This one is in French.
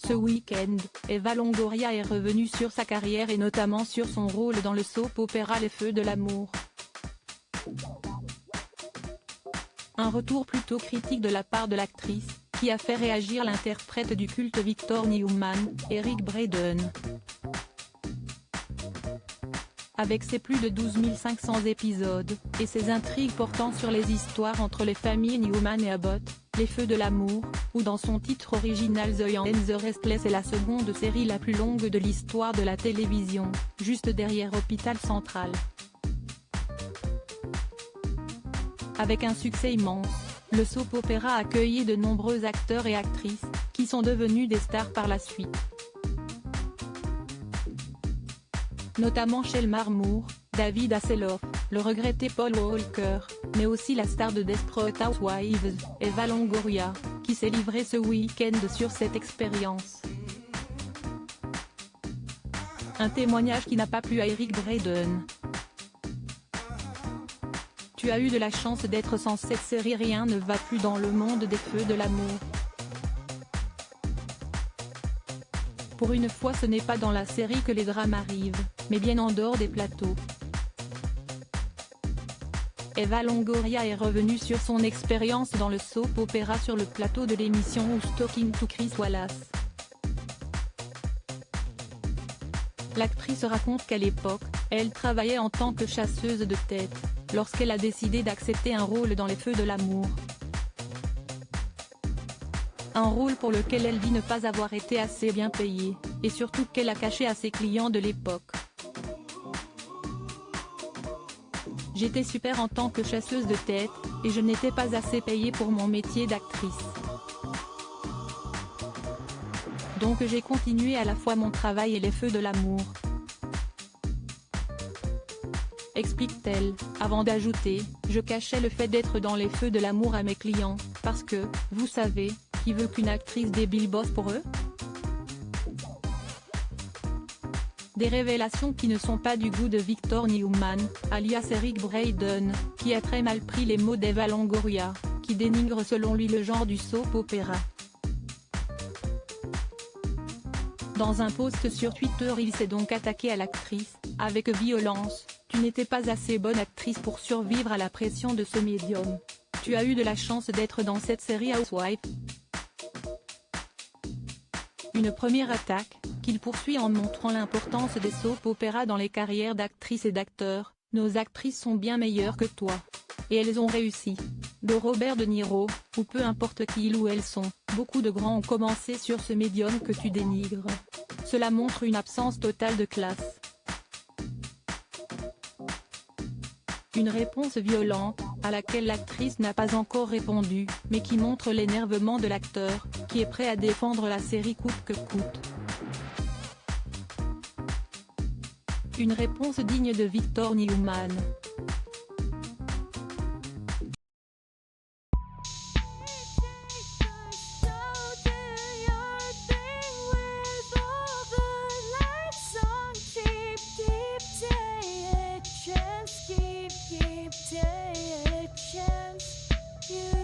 Ce week-end, Eva Longoria est revenue sur sa carrière et notamment sur son rôle dans le soap-opéra Les Feux de l'amour. Un retour plutôt critique de la part de l'actrice, qui a fait réagir l'interprète du culte Victor Newman, Eric Braeden. Avec ses plus de 12 500 épisodes, et ses intrigues portant sur les histoires entre les familles Newman et Abbott, Les Feux de l'amour, ou dans son titre original The Young and the Restless est la seconde série la plus longue de l'histoire de la télévision, juste derrière Hôpital Central. Avec un succès immense, le soap-opéra a accueilli de nombreux acteurs et actrices, qui sont devenus des stars par la suite. Notamment Shemar Moore, David Hasselhoff, le regretté Paul Walker, mais aussi la star de Desperate Housewives, Eva Longoria, qui s'est livrée ce week-end sur cette expérience. Un témoignage qui n'a pas plu à Eric Braeden. Tu as eu de la chance d'être sans cette série, rien ne va plus dans le monde des Feux de l'amour. Pour une fois, ce n'est pas dans la série que les drames arrivent, mais bien en dehors des plateaux. Eva Longoria est revenue sur son expérience dans le soap-opéra sur le plateau de l'émission Who's Talking to Chris Wallace. L'actrice raconte qu'à l'époque, elle travaillait en tant que chasseuse de tête, lorsqu'elle a décidé d'accepter un rôle dans Les Feux de l'amour. Un rôle pour lequel elle dit ne pas avoir été assez bien payée, et surtout qu'elle a caché à ses clients de l'époque. J'étais super en tant que chasseuse de tête, et je n'étais pas assez payée pour mon métier d'actrice. Donc j'ai continué à la fois mon travail et Les Feux de l'amour. Explique-t-elle, avant d'ajouter, je cachais le fait d'être dans Les Feux de l'amour à mes clients, parce que, vous savez, qui veut qu'une actrice débile bosse pour eux? Des révélations qui ne sont pas du goût de Victor Newman, alias Eric Braeden, qui a très mal pris les mots d'Eva Longoria, qui dénigre selon lui le genre du soap-opéra. Dans un post sur Twitter, il s'est donc attaqué à l'actrice, avec violence. Tu n'étais pas assez bonne actrice pour survivre à la pression de ce médium. Tu as eu de la chance d'être dans cette série Housewives. Une première attaque, qu'il poursuit en montrant l'importance des soap-opéras dans les carrières d'actrices et d'acteurs. Nos actrices sont bien meilleures que toi. Et elles ont réussi. De Robert De Niro, ou peu importe qui ils ou elles sont, beaucoup de grands ont commencé sur ce médium que tu dénigres. Cela montre une absence totale de classe. Une réponse violente, à laquelle l'actrice n'a pas encore répondu, mais qui montre l'énervement de l'acteur, qui est prêt à défendre la série coûte que coûte. Une réponse digne de Victor Newman. Keep taking a chance. You